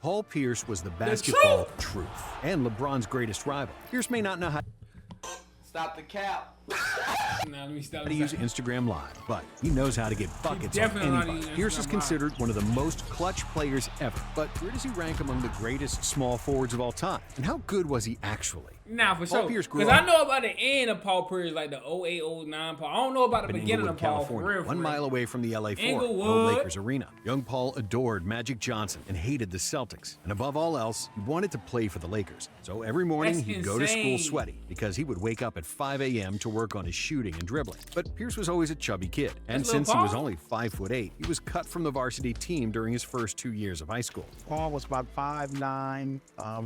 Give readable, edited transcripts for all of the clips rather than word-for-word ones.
Paul Pierce was the basketball truth and LeBron's greatest rival. Pierce may not know how Stop the cap. Now, let me stop. to use Instagram Live, but he knows how to get buckets on anybody. Pierce is considered one of the most clutch players ever, but where does he rank among the greatest small forwards of all time? And how good was he actually? Nah, for Paul sure. Pierce grew Because I up know about the end of Paul Pierce, like the 08, 09 Paul. I don't know about the in beginning Inglewood, of Paul, for California, real. 1 mile away from the LA Forum, old Inglewood. Lakers Arena. Young Paul adored Magic Johnson and hated the Celtics. And above all else, he wanted to play for the Lakers. So every morning That's he'd go to school insane. sweaty because he would wake up at 5 a.m. to work on his shooting and dribbling. But Pierce was always a chubby kid. And That's little since he was Paul. only 5'8", he was cut from the varsity team during his first 2 years of high school. Paul was about 5'9",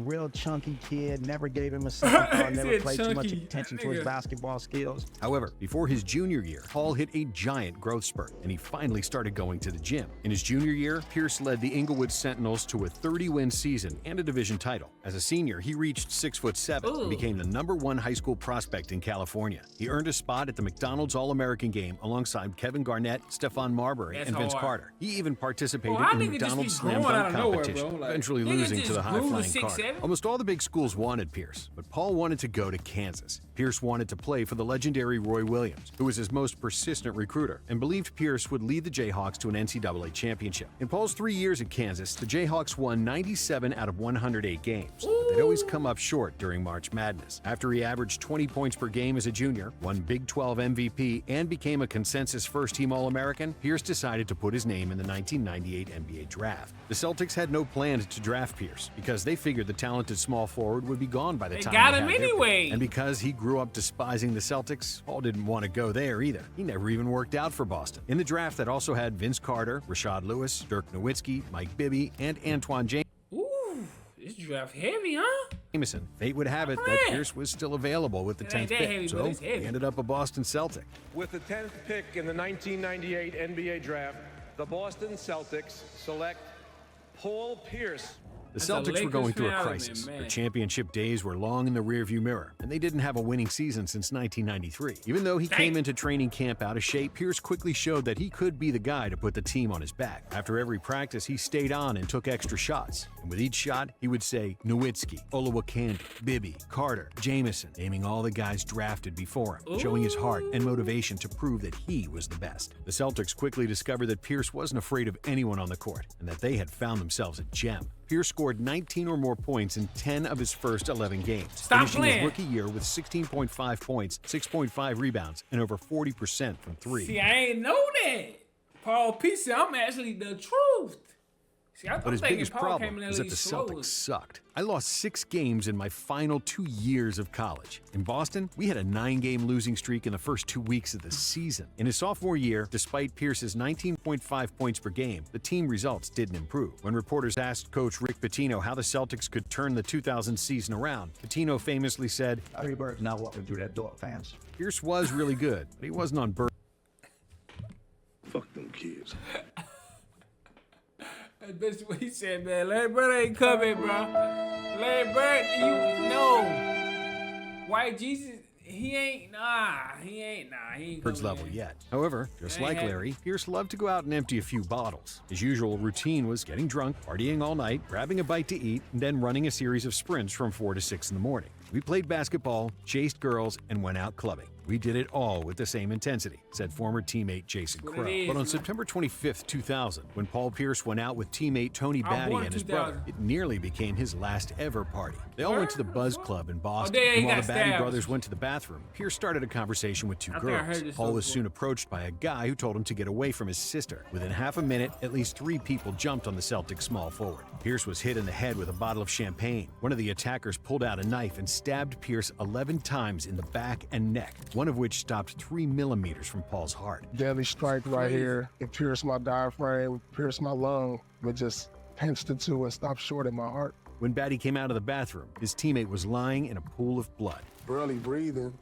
real chunky kid, never gave him a second thought, He never said played too much chunky. attention That to his nigga. basketball skills. However, before his junior year, Paul hit a giant growth spurt, and he finally started going to the gym. In his junior year, Pierce led the Inglewood Sentinels to a 30-win season and a division title. As a senior, he reached 6'7" Ooh. and became the #1 high school prospect in California. He earned a spot at the McDonald's All-American game alongside Kevin Garnett, Stephon Marbury, That's and Vince hard. Carter. He even participated Bro, how in the niggas just be McDonald's Slam growing out Dunk of nowhere, competition, bro? Like, eventually niggas losing to just the grew to high-flying Carter. 6'7"? Almost all the big schools wanted Pierce, but Paul wanted to go to Kansas. Pierce wanted to play for the legendary Roy Williams, who was his most persistent recruiter, and believed Pierce would lead the Jayhawks to an NCAA championship. In Paul's 3 years at Kansas, the Jayhawks won 97 out of 108 games, but they'd always come up short during March Madness. After he averaged 20 points per game as a junior, won Big 12 MVP, and became a consensus first-team All-American, Pierce decided to put his name in the 1998 NBA draft. The Celtics had no plans to draft Pierce because they figured the talented small forward would be gone by the They time got they him had their pick. anyway. And because he grew up despising the Celtics, Paul didn't want to go there either. He never even worked out for Boston. In the draft that also had Vince Carter, Rashad Lewis, Dirk Nowitzki, Mike Bibby, and Antoine Ooh, this draft heavy, huh? Jameson, fate would have it that Man. Pierce was still available with the It ain't 10th that pick, heavy, but so it's heavy. he ended up a Boston Celtic. With the 10th pick in the 1998 NBA draft, the Boston Celtics select Paul Pierce. The That's a Celtics were Lakers going through a fan element, crisis. man. Their championship days were long in the rearview mirror, and they didn't have a winning season since 1993. Even though he came into training camp out of shape, Pierce quickly showed that he could be the guy to put the team on his back. After every practice, he stayed on and took extra shots. And with each shot, he would say Nowitzki, Olowokandi, Bibby, Carter, Jameson, naming all the guys drafted before him, showing his heart and motivation to prove that he was the best. The Celtics quickly discovered that Pierce wasn't afraid of anyone on the court, and that they had found themselves a gem. Pierce scored 19 or more points in 10 of his first 11 games, Stop finishing playing. his rookie year with 16.5 points, 6.5 rebounds, and over 40% from three. See, I ain't know that. Paul Pierce said, I'm actually the truth. See, I'm But his thinking biggest Paul problem came in is that the Celtics sucked. I lost 6 games in my final 2 years of college. In Boston, we had a 9-game losing streak in the first 2 weeks of the season. In his sophomore year, despite Pierce's 19.5 points per game, the team results didn't improve. When reporters asked Coach Rick Pitino how the Celtics could turn the 2000 season around, Pitino famously said, Larry Bird's now walking through that door, fans. Pierce was really good, but he wasn't on Bird. Fuck them kids. That's basically what he said, man. Larry Bird ain't coming, bro. Larry Bird, you know. White Jesus, he ain't Bird's coming level in. yet. However, just Ain't like had- Larry, Pierce loved to go out and empty a few bottles. His usual routine was getting drunk, partying all night, grabbing a bite to eat, and then running a series of sprints from 4 to 6 in the morning. We played basketball, chased girls, and went out clubbing. We did it all with the same intensity, said former teammate Jason That's what Crow. it is, But on man. September 25th, 2000, when Paul Pierce went out with teammate Tony I was Batty born in and his 2000. brother, it nearly became his last ever party. They all went to the Buzz Club in Boston, yeah, he and while got the Batty stabbed. brothers went to the bathroom, Pierce started a conversation with 2 I think I girls. heard this Paul story was before. soon approached by a guy who told him to get away from his sister. Within half a minute, at least 3 people jumped on the Celtics small forward. Pierce was hit in the head with a bottle of champagne. One of the attackers pulled out a knife and stabbed Pierce 11 times in the back and neck, one of which stopped 3 millimeters from Paul's heart. Deadly strike right here. It pierced my diaphragm, pierced my lung, but just pinched it to and stopped short in my heart. When Batty came out of the bathroom, his teammate was lying in a pool of blood. Barely breathing.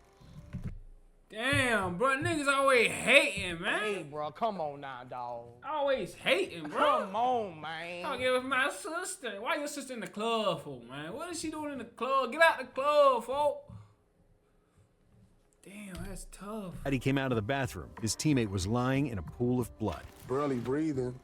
Damn, bro, niggas always hating, man. Hey, bro, come on now, dog. Always hating, bro. Come on, man. I'll give it my sister. Why your sister in the club for, man? What is she doing in the club? Get out the club, folk. Damn, that's tough. Batty came out of the bathroom. His teammate was lying in a pool of blood. Barely breathing.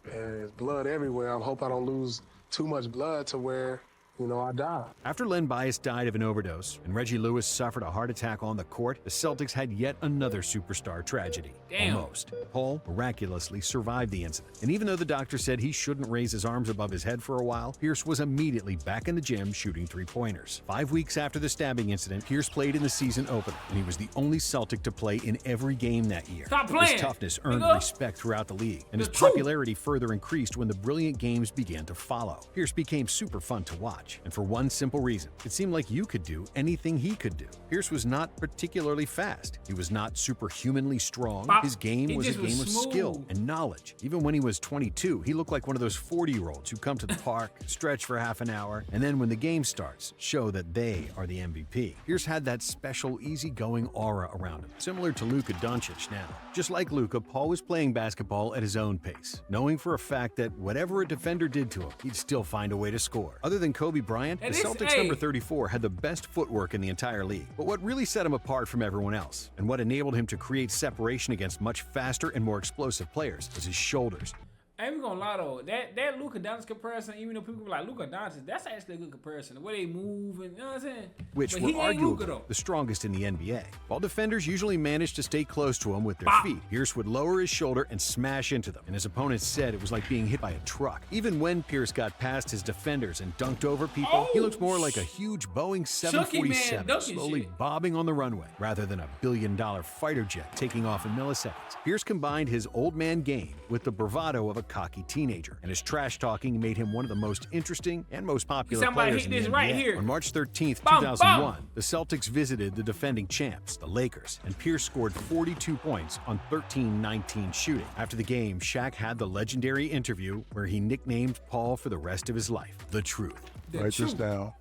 And there's blood everywhere. I hope I don't lose too much blood to where, I died. After Len Bias died of an overdose and Reggie Lewis suffered a heart attack on the court, the Celtics had yet another superstar tragedy. Damn. Almost. Paul miraculously survived the incident. And even though the doctor said he shouldn't raise his arms above his head for a while, Pierce was immediately back in the gym shooting three-pointers. 5 weeks after the stabbing incident, Pierce played in the season opener, and he was the only Celtic to play in every game that year. Stop playing. His toughness earned nigga. respect throughout the league, and his The truth. popularity further increased when the brilliant games began to follow. Pierce became super fun to watch, and for one simple reason. It seemed like you could do anything he could do. Pierce was not particularly fast. He was not superhumanly strong. Bop. His game He was a just was game of skill smooth. and knowledge. Even when he was 22, he looked like one of those 40-year-olds who come to the park, stretch for half an hour, and then when the game starts, show that they are the MVP. Pierce had that special, easygoing aura around him, similar to Luka Doncic now. Just like Luka, Paul was playing basketball at his own pace, knowing for a fact that whatever a defender did to him, he'd still find a way to score. Other than Kobe Bryant, the And this- Celtics hey. number 34 had the best footwork in the entire league. But what really set him apart from everyone else, and what enabled him to create separation against much faster and more explosive players, was his shoulders. I ain't gonna lie though, that Luka Doncic comparison, even though people be like Luka Doncic, that's actually a good comparison. The way they move and you know what I'm saying? Which but were he ain't Luka arguably though. the strongest in the NBA. While defenders usually managed to stay close to him with their Bop. feet, Pierce would lower his shoulder and smash into them, and his opponents said it was like being hit by a truck. Even when Pierce got past his defenders and dunked over people, he looked more like a huge Boeing 747 dunking slowly shit. bobbing on the runway, rather than a billion-dollar fighter jet taking off in milliseconds. Pierce combined his old man game with the bravado of a cocky teenager, and his trash talking made him one of the most interesting and most popular Somebody players hit in the this NBA. right here. On March 13th, Bum, 2001, bum. the Celtics visited the defending champs, the Lakers, and Pierce scored 42 points on 13-19 shooting. After the game, Shaq had the legendary interview where he nicknamed Paul for the rest of his life, The Truth. Write this down.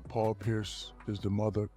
Paul Pierce is the mother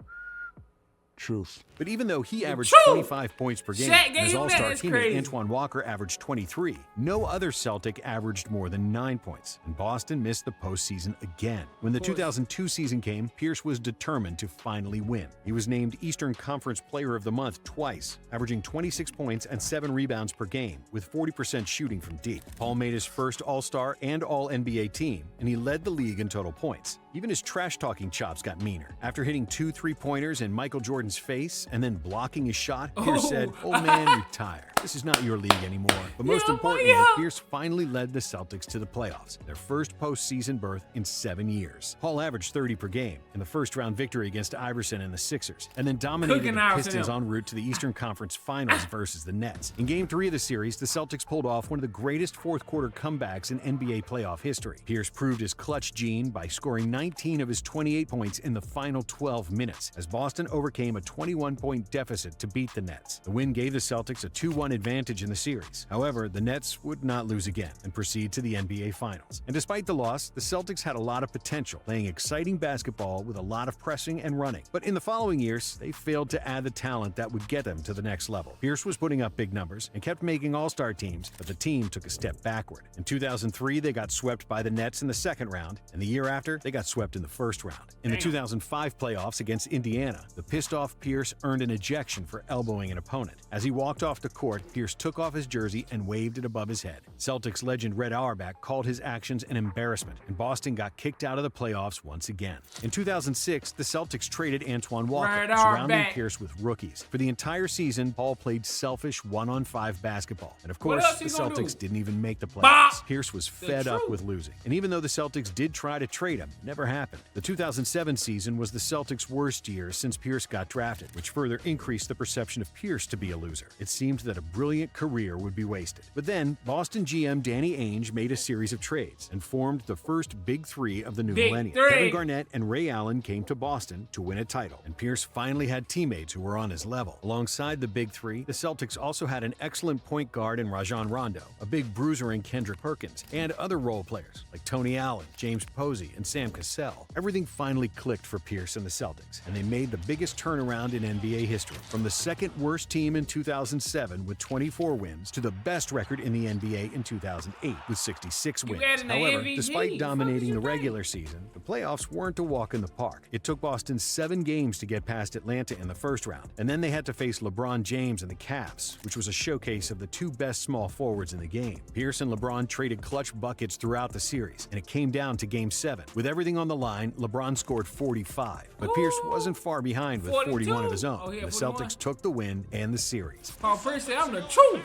truth. But even though he averaged truth. 25 points per game, Shaq and gave his him that, all-star that's teammate crazy. Antoine Walker averaged 23, no other Celtic averaged more than 9 points, and Boston missed the postseason again. When the 2002 season came, Pierce was determined to finally win. He was named Eastern Conference Player of the Month twice, averaging 26 points and 7 rebounds per game, with 40% shooting from deep. Paul made his first All-Star and All-NBA team, and he led the league in total points. Even his trash-talking chops got meaner. After hitting 2 3-pointers in Michael Jordan's face and then blocking his shot, Pierce said, "Old man, retire. This is not your league anymore." But most Yeah, importantly, yeah. Pierce finally led the Celtics to the playoffs, their first postseason berth in 7 years. Paul averaged 30 per game in the first-round victory against Iverson and the Sixers, and then dominated Cooking the Iverson Pistons up. en route to the Eastern Conference Finals versus the Nets. In Game 3 of the series, the Celtics pulled off one of the greatest fourth-quarter comebacks in NBA playoff history. Pierce proved his clutch gene by scoring 19 of his 28 points in the final 12 minutes, as Boston overcame a 21-point deficit to beat the Nets. The win gave the Celtics a 2-1 advantage in the series. However, the Nets would not lose again and proceed to the NBA Finals. And despite the loss, the Celtics had a lot of potential, playing exciting basketball with a lot of pressing and running. But in the following years, they failed to add the talent that would get them to the next level. Pierce was putting up big numbers and kept making all-star teams, but the team took a step backward. In 2003, they got swept by the Nets in the second round, and the year after, they got swept in the first round. In the 2005 playoffs against Indiana, the pissed-off Pierce earned an ejection for elbowing an opponent. As he walked off the court, Pierce took off his jersey and waved it above his head. Celtics legend Red Auerbach called his actions an embarrassment, and Boston got kicked out of the playoffs once again. In 2006, the Celtics traded Antoine Walker, Red surrounding Auerbach. Pierce with rookies. For the entire season, Paul played selfish 1-on-5 basketball. And of What course, else the you gonna Celtics do? didn't even make the playoffs. Bop! Pierce was fed up truth. with losing. And even though the Celtics did try to trade him, it never happened. The 2007 season was the Celtics' worst year since Pierce got drafted, which further increased the perception of Pierce to be a loser. It seemed that a brilliant career would be wasted. But then, Boston GM Danny Ainge made a series of trades and formed the first Big Three of the new Big millennium. Three. Kevin Garnett and Ray Allen came to Boston to win a title, and Pierce finally had teammates who were on his level. Alongside the Big Three, the Celtics also had an excellent point guard in Rajon Rondo, a big bruiser in Kendrick Perkins, and other role players like Tony Allen, James Posey, and Sam Cassell. Everything finally clicked for Pierce and the Celtics, and they made the biggest turnaround in NBA history. From the second worst team in 2007 with with 24 wins to the best record in the NBA in 2008 with 66 wins. adding the However, MVP? despite Fuck dominating is the you regular season, the playoffs weren't a walk in the park. It took Boston 7 games to get past Atlanta in the first round, and then they had to face LeBron James and the Cavs, which was a showcase of the two best small forwards in the game. Pierce and LeBron traded clutch buckets throughout the series, and it came down to Game 7. With everything on the line, LeBron scored 45, but Pierce wasn't far behind with 41 of his own. Oh, yeah, and the 41. Celtics took the win and the series. Paul Pierce said, I'm the truth.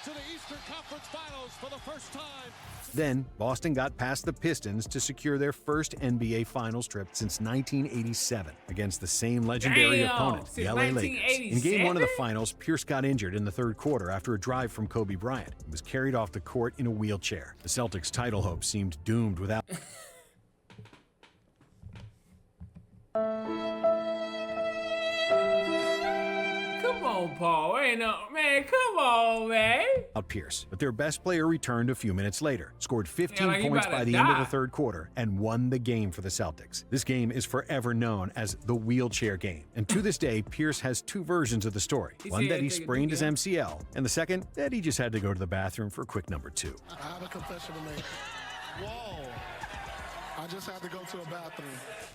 To the Eastern Conference Finals for the first time. Then, Boston got past the Pistons to secure their first NBA Finals trip since 1987 against the same legendary Damn, opponent, the since LA Lakers. In Game 1 of the 1987? Finals, Pierce got injured in the third quarter after a drive from Kobe Bryant. He was carried off the court in a wheelchair. The Celtics' title hopes seemed doomed without... Come on, Paul. Ain't no man. Come on, man. Pierce, but their best player returned a few minutes later, scored 15 like he points about by to the end of die. the third quarter, and won the game for the Celtics. This game is forever known as the wheelchair game, and to this day, Pierce has two versions of the story. He One said that he take a sprained his drink, MCL, and the second that he just had to go to the bathroom for quick number 2. I have a confession to make. Whoa. I just had to go to a bathroom.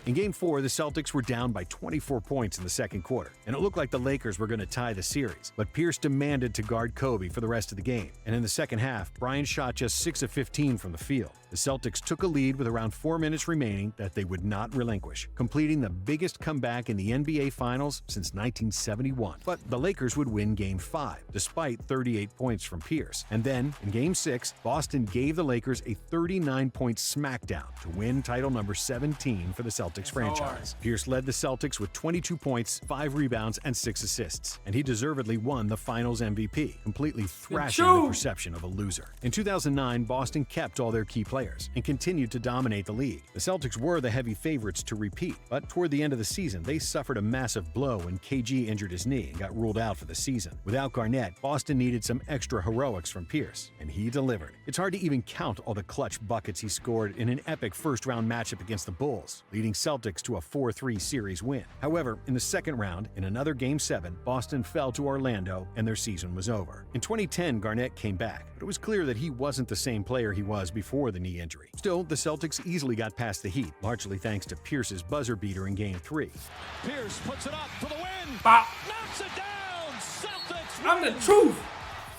In Game 4, the Celtics were down by 24 points in the second quarter, and it looked like the Lakers were going to tie the series. But Pierce demanded to guard Kobe for the rest of the game, and in the second half, Bryant shot just 6 of 15 from the field. The Celtics took a lead with around 4 minutes remaining that they would not relinquish, completing the biggest comeback in the NBA Finals since 1971. But the Lakers would win Game 5, despite 38 points from Pierce. And then, in Game 6, Boston gave the Lakers a 39-point smackdown to win title number 17 for the Celtics franchise. Pierce led the Celtics with 22 points, 5 rebounds, and 6 assists, and he deservedly won the Finals MVP, completely thrashing the perception of a loser. In 2009, Boston kept all their key players and continued to dominate the league. The Celtics were the heavy favorites to repeat, but toward the end of the season, they suffered a massive blow when KG injured his knee and got ruled out for the season. Without Garnett, Boston needed some extra heroics from Pierce, and he delivered. It's hard to even count all the clutch buckets he scored in an epic first-round matchup against the Bulls, leading Celtics to a 4-3 series win. However, in the second round, in another Game 7, Boston fell to Orlando, and their season was over. In 2010, Garnett came back, but it was clear that he wasn't the same player he was before the knee injury. Still, the Celtics easily got past the Heat, largely thanks to Pierce's buzzer beater in Game 3. Pierce puts it up for the win. Bop. Knocks it down. Celtics. I'm the truth.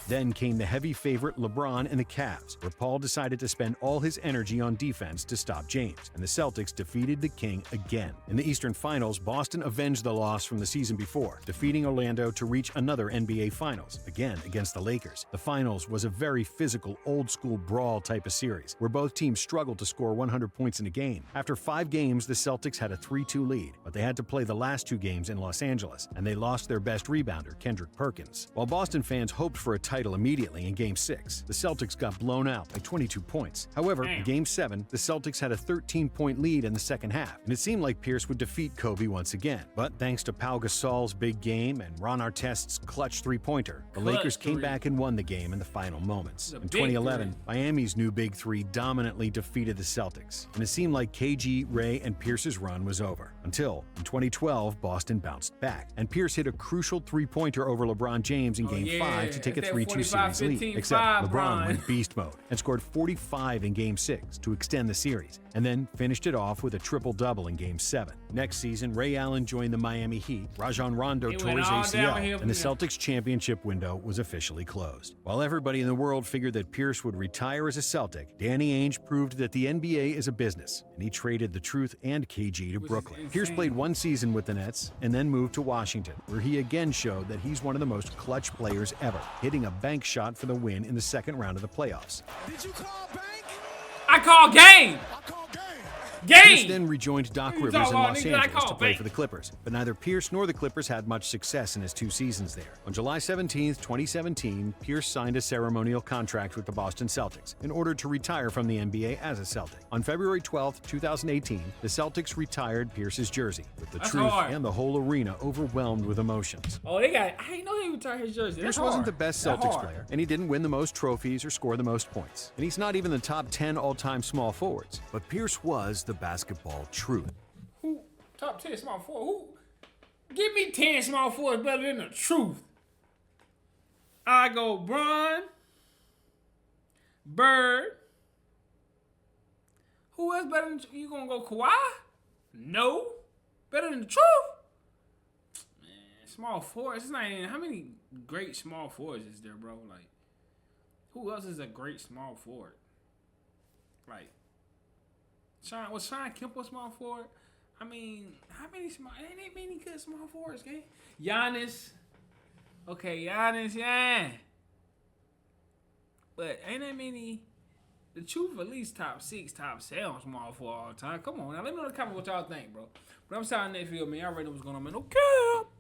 Then came the heavy favorite LeBron and the Cavs, where Paul decided to spend all his energy on defense to stop James, and the Celtics defeated the King again. In the Eastern Finals, Boston avenged the loss from the season before, defeating Orlando to reach another NBA Finals, again against the Lakers. The Finals was a very physical, old-school brawl type of series, where both teams struggled to score 100 points in a game. After 5 games, the Celtics had a 3-2 lead, but they had to play the last 2 games in Los Angeles, and they lost their best rebounder, Kendrick Perkins. While Boston fans hoped for a title immediately in Game 6, the Celtics got blown out by 22 points. However, in Game 7, the Celtics had a 13-point lead in the second half, and it seemed like Pierce would defeat Kobe once again. But thanks to Pau Gasol's big game and Ron Artest's clutch three-pointer, the Lakers came back and won the game in the final moments. In 2011, Miami's new Big Three dominantly defeated the Celtics, and it seemed like KG, Ray, and Pierce's run was over. Until, in 2012, Boston bounced back, and Pierce hit a crucial three-pointer over LeBron James in Game 5 to take a 3-2 series lead, except LeBron went beast mode and scored 45 in Game 6 to extend the series, and then finished it off with a triple-double in Game 7. Next season, Ray Allen joined the Miami Heat, Rajon Rondo tore his ACL, and the Celtics championship window was officially closed. While everybody in the world figured that Pierce would retire as a Celtic, Danny Ainge proved that the NBA is a business, and he traded the Truth and KG to Brooklyn. Pierce played 1 season with the Nets and then moved to Washington, where he again showed that he's one of the most clutch players ever, hitting a bank shot for the win in the second round of the playoffs. Did you call bank? I call game. I call game. Pierce Game. then rejoined Doc You Rivers talking in about, Los nigga, I Angeles call to play bank. for the Clippers, but neither Pierce nor the Clippers had much success in his 2 seasons there. On July 17, 2017, Pierce signed a ceremonial contract with the Boston Celtics in order to retire from the NBA as a Celtic. On February 12, 2018, the Celtics retired Pierce's jersey, with the That's Truth hard. and the whole arena overwhelmed with emotions. Oh, they got. I didn't know he retired his jersey. Pierce That's wasn't hard. the best That's Celtics hard. player, and he didn't win the most trophies or score the most points. And he's not even the top 10 all-time small forwards. But Pierce was the basketball truth. Who top 10 small forward? Who? Give me 10 small forwards better than the Truth. I go Bron, Bird. Who else better than you gonna go Kawhi? No. Better than the truth? Man, small forwards. It's not even, how many great small forwards is there, bro? Like, who else is a great small forward? Like, was Sean Kemp a small forward? I mean, how many small? Ain't that many good small forwards, gang? Giannis. Okay, Giannis, yeah. But ain't that many? The truth, at least top 6, top 7 small forward all the time. Come on, now let me know in the comments what y'all think, bro. But I'm sorry, Nate Field, man. Y'all already know what's going on, man. Okay.